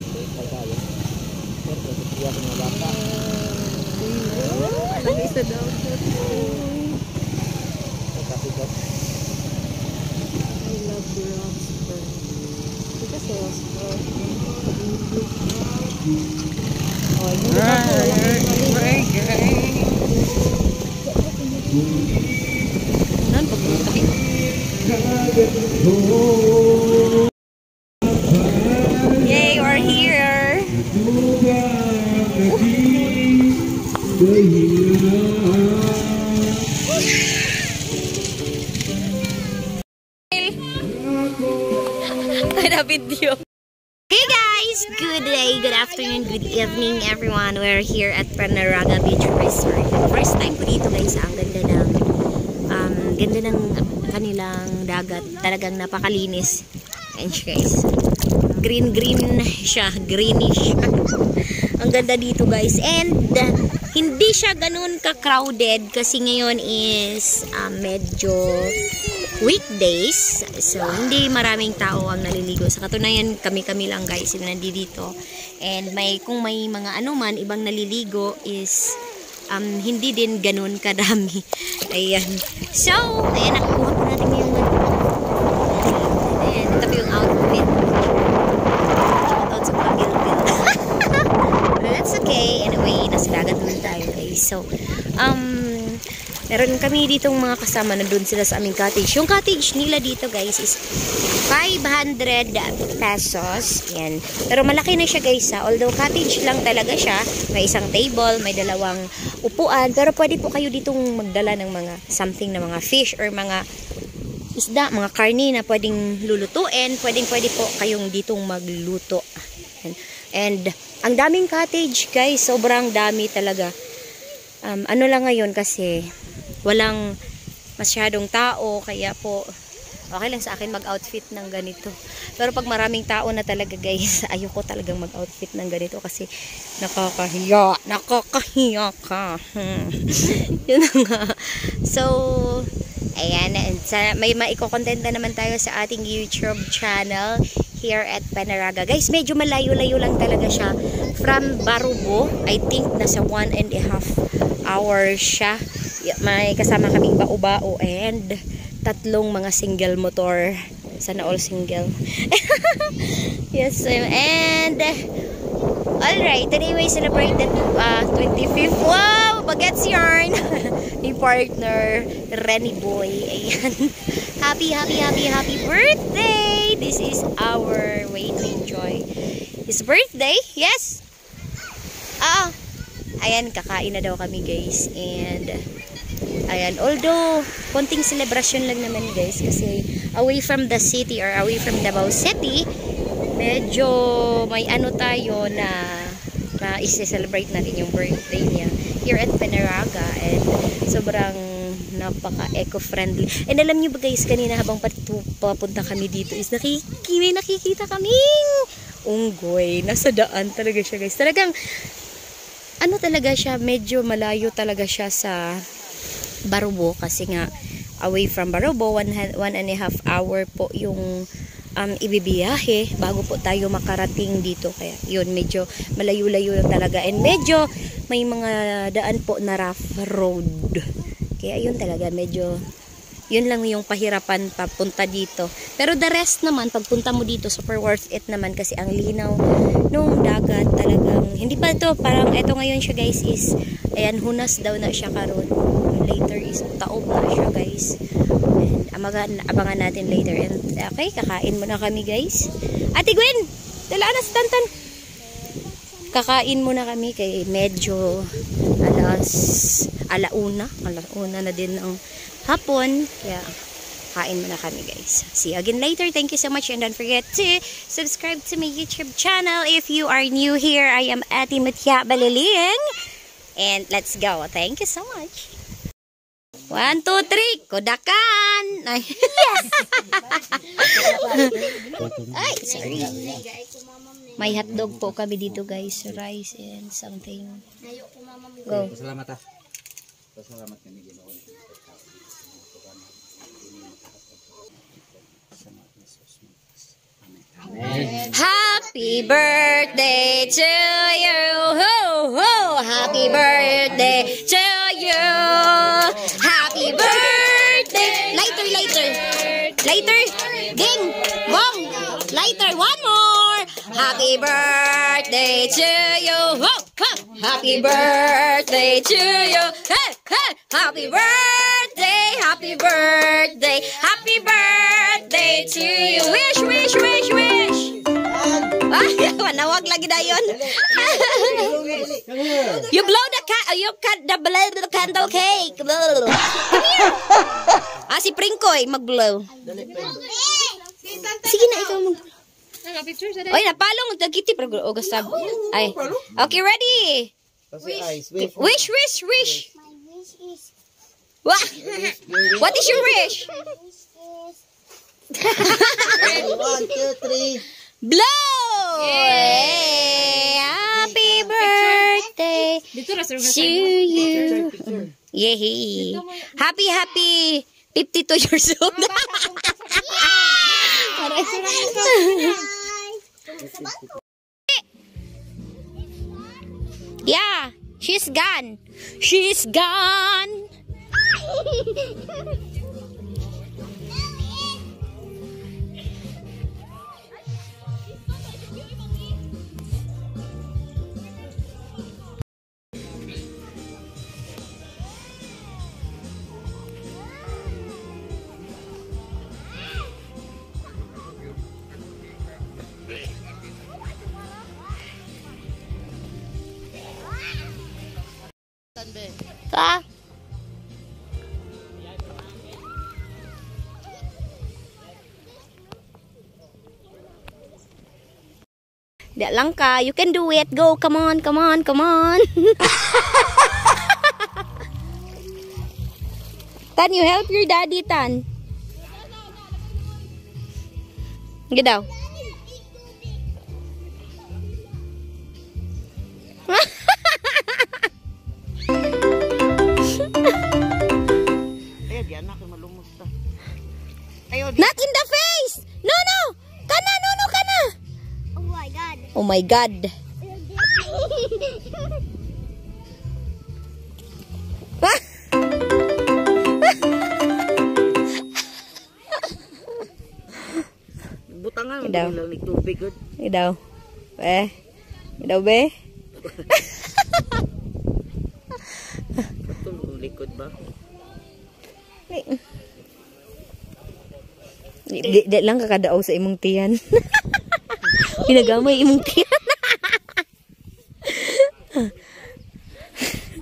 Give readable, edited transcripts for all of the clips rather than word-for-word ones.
Bukal tayo. Siyempre, kaya ko mga bata. Nag-isa daw. Nagkasikat. I love the Roxburgh. Ito sa Roxburgh. Oh, hindi pa po. Nan, pagpunta kayo. Yay, we're here! Ada video. Hey guys! Good day, good afternoon, good evening everyone. We're here at Panaraga Beach Resort. First time ko dito guys. Ang ganda ng kanilang dagat. Talagang napakalinis. And guys, green siya, greenish. Ang ganda dito guys. And hindi siya ganun ka-crowded kasi ngayon is medyo weekdays. So, hindi maraming tao ang naliligo. Sa katunayan, kami-kami lang guys yung nandito. And kung may mga man, ibang naliligo is hindi din ganun kadami. Ayan. So, ayan, nakuha po natin yung ayan, ito po yung outfit. Shoutout sa mga bil-bil. But that's okay. Anyway, nasa dagat naman tayo guys. So, meron kami ditong mga kasama, nandun sila sa aming cottage. Yung cottage nila dito guys is 500 pesos. Yan. Pero malaki na siya guys ha. Although cottage lang talaga siya. May isang table, may dalawang upuan. Pero pwede po kayo ditong magdala ng mga something na mga fish or mga isda, mga karni na pwedeng lulutuin. Pwede po kayong ditong magluto. And ang daming cottage guys. Sobrang dami talaga. Ano lang ngayon kasi walang masyadong tao, kaya po okay lang sa akin mag-outfit ng ganito. Pero pag maraming tao na talaga guys, ayoko talagang mag-outfit ng ganito kasi nakakahiya ka. Yun nga. So, ayan, may maiko-content na naman tayo sa ating YouTube channel here at Panaraga. Guys, medyo malayo-layo lang talaga siya from Barubo. I think nasa 1.5 hours siya. May kasama kaming bao-bao and 3 mga single motor. Sana all single. Yes, and alright, today we celebrate the 25th. Wow! Bagets yarn! Ni partner, Renny Boy. Ayan. Happy birthday! This is our way to enjoy his birthday. Yes! Ayan, kakain na daw kami guys. And ayan, although konting celebration lang naman guys kasi away from the city or away from Davao City, medyo may tayo na i-celebrate natin yung birthday niya here at Panaraga. And sobrang napaka-eco-friendly. And alam niyo ba guys, kanina habang papunta kami dito is nakikita kaming unggoy. Nasa daan talaga siya guys. Talagang talaga siya, medyo malayo talaga siya sa Barubo kasi nga away from Barubo, 1.5 hour po yung ibibiyahe bago po tayo makarating dito. Kaya yun, medyo malayo-layo lang talaga and medyo may mga daan po na rough road. Kaya yun talaga, medyo yun lang yung pahirapan papunta dito. Pero the rest naman, pagpunta mo dito, super worth it naman kasi ang linaw nung dagat talagang, hindi pa ito, parang ito ngayon siya guys is, ayan, hunas daw na siya karon. Later is taob na siya guys. And abangan natin later. And okay, kakain muna kami guys. Ate Gwen, dala na sa tantan. Kakain muna kami kay medyo alauna na din ng hapon. Kaya kain muna kami guys. See you again later. Thank you so much and don't forget to subscribe to my YouTube channel. If you are new here, I am Ate Matya Baliling. And let's go. Thank you so much. 1, 2, 3. Kodakan! Ay. Yes! Ay, sorry. May hotdog po kami dito guys. Rice and something. Go. Salamat Salamat kami Ginoo. Amen. Happy Happy birthday to you. Ho, ho. Happy birthday to you. Happy birthday. Lighter, lighter. Lighter. Ding. Bong. Lighter. One more. Happy birthday to you. Ho, ho. Happy birthday to you. Hey, hey. Happy birthday. Happy birthday. Happy birthday to you. Wish, wish, wish, wish. Ay, manawag lagi dayon. You blow the the candle cake. Come here. Si Pringkoy mag-blow. Sige na ikaw mag. Oy, napalong tagiti pero ogasab. Ay. Okay, ready? Wish, wish, wish. What is your wish? 1, 2, 3. Blow! Yay! Happy birthday to you. Yay! Happy, happy 52 years old. Yeah, she's gone. She's gone. Ah. Di lang ka. You can do it. Go. Come on, come on, come on. Tan, you help your daddy, Tan. Get daw. Not in the face! No, no! Kana, no, no, kana! Oh my god. Oh my God. Butangan Idaw. mo lang tubig good. Idaw. Idaw be. Ito likod ba? Di lang kakadaaw sa imong tiyan. Ginagamay imong tiyan.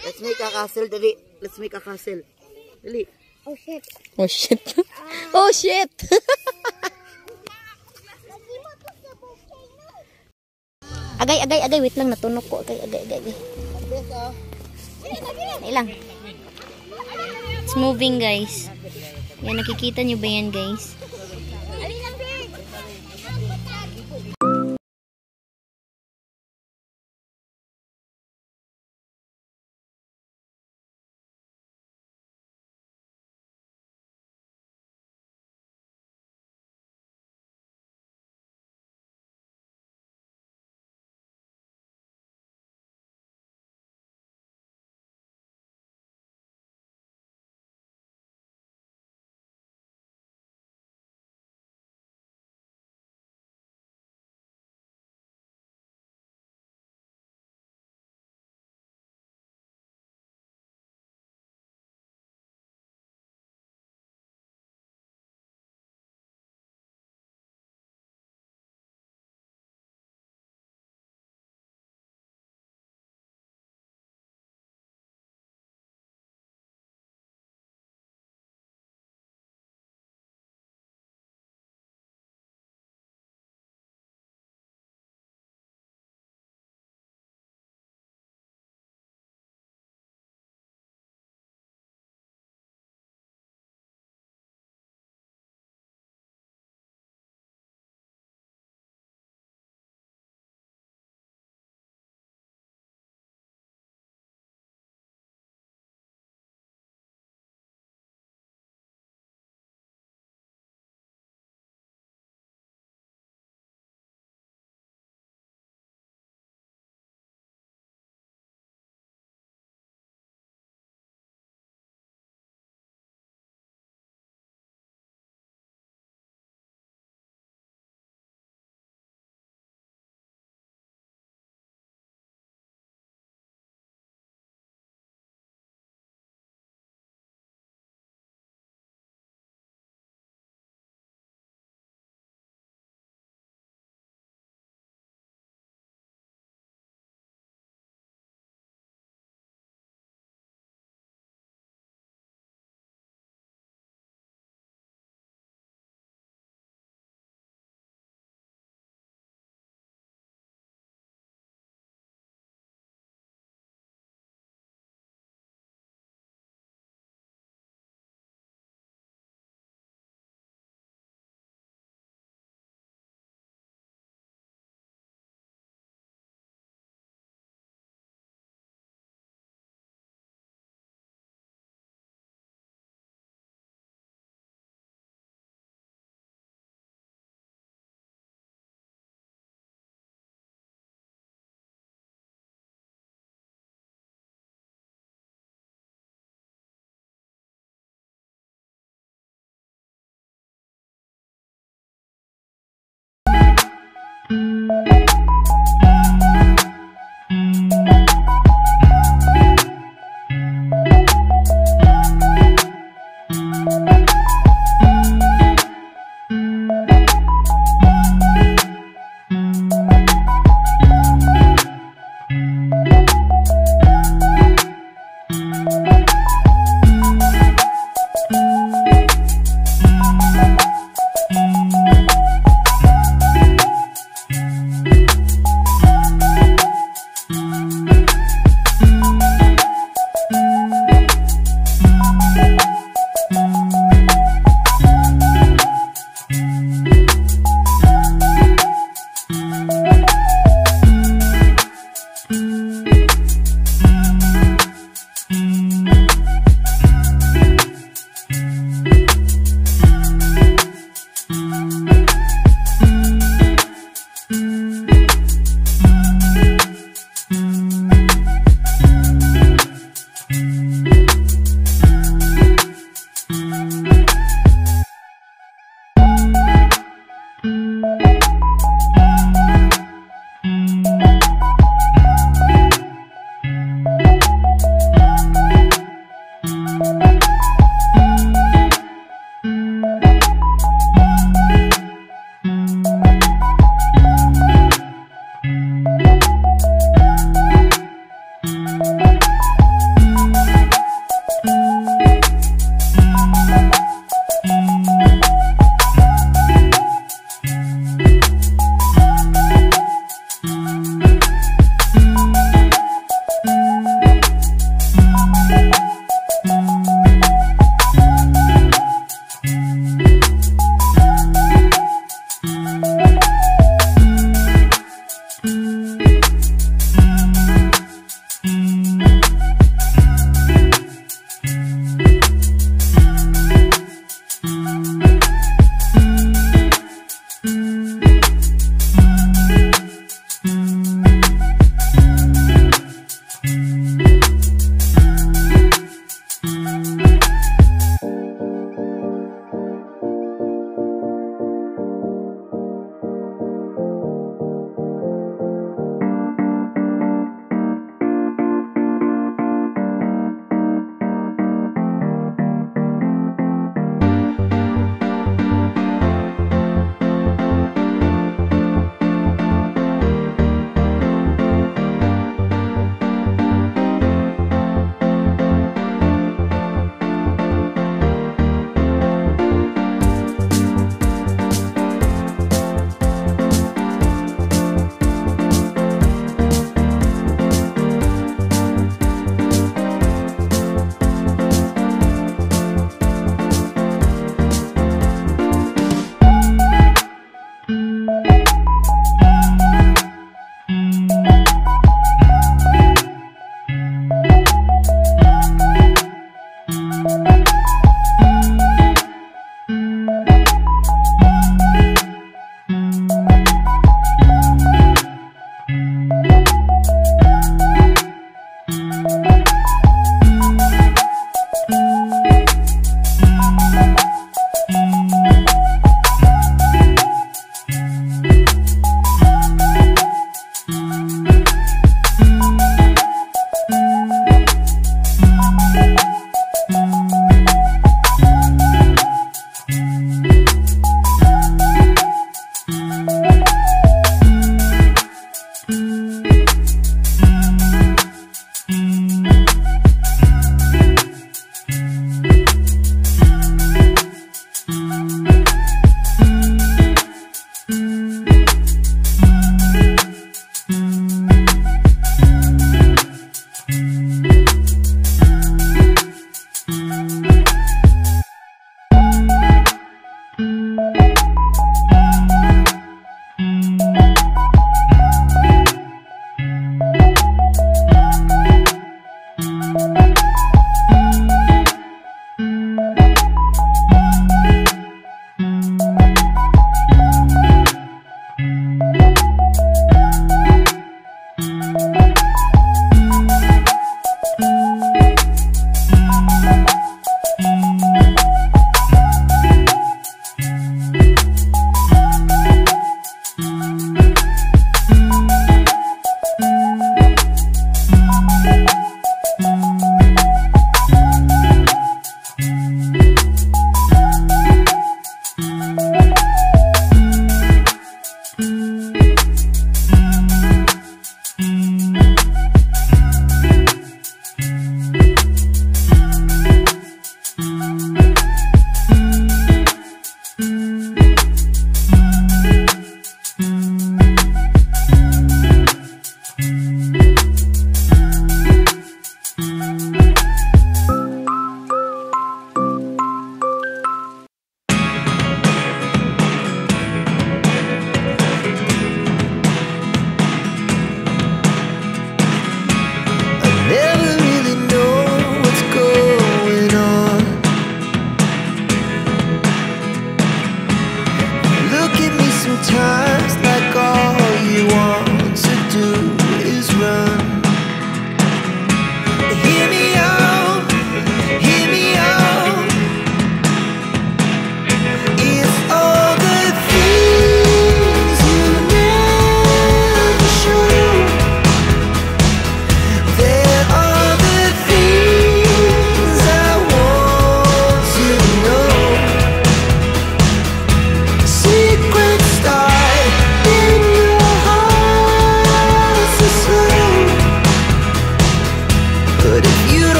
Let's make a castle, dali. Let's make a castle. Dali. Oh shit. Oh shit. Oh shit. Agay, agay, agay. Wait lang, natunog ko. Agay, agay, agay. Ay lang. It's moving, guys. Yan, nakikita nyo ba yan, guys?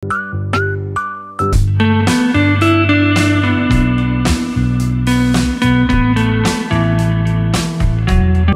Bye.